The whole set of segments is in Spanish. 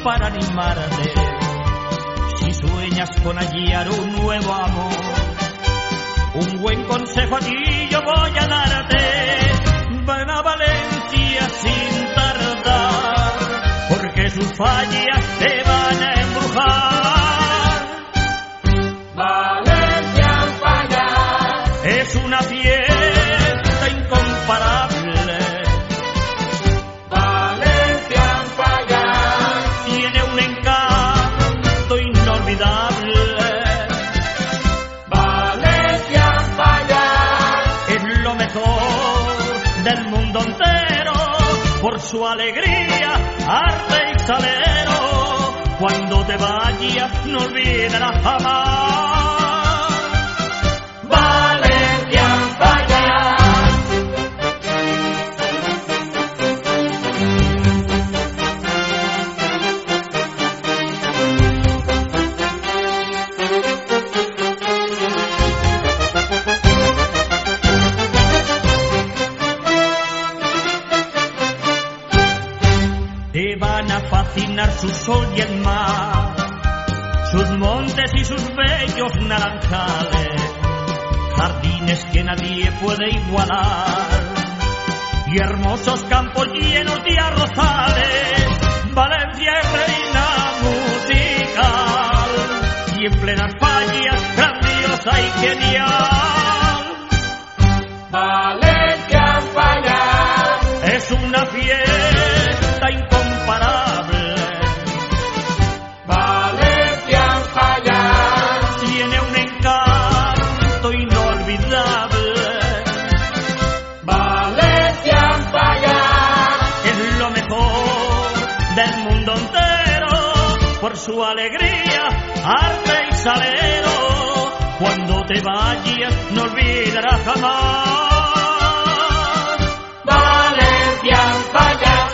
para animarte. Si sueñas con hallar un nuevo amor, un buen consejo a ti yo voy a darte. Ven a Valencia sin tardar, porque sus fallas te van a embrujar. Valencia en fallas es una fiesta incomparable. Valencia en fallas Tiene un encanto inolvidable. Valencia en fallas Es lo mejor del mundo entero, por su alegría, arte y salero. Cuando te vayas no olvidarás jamás Valencia en fallas. Te van a fascinar su sol y el mar, sus montes y sus bellos naranjales, jardines que nadie puede igualar, y hermosos campos llenos de arrozales. Valencia es reina musical, y en plenas fallas grandiosa y genial. Valencia en fallas Es una fiesta incomparable. Valencia en fallas Tiene un encanto inolvidable. Valencia en fallas Es lo mejor del mundo entero, por su alegría, arte y salero. Cuando te vayas no olvidarás jamás Valencia en fallas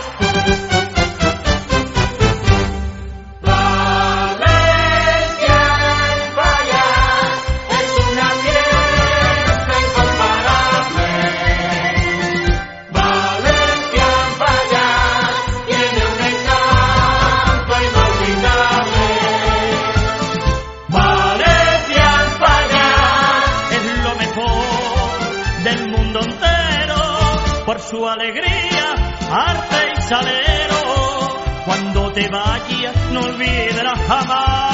Valencia en fallas es una fiesta incomparable. Valencia en fallas tiene un encanto inolvidable. Valencia en fallas es lo mejor del mundo entero, por su alegría, arte y salero. Cuando te vayas no olvidarás jamás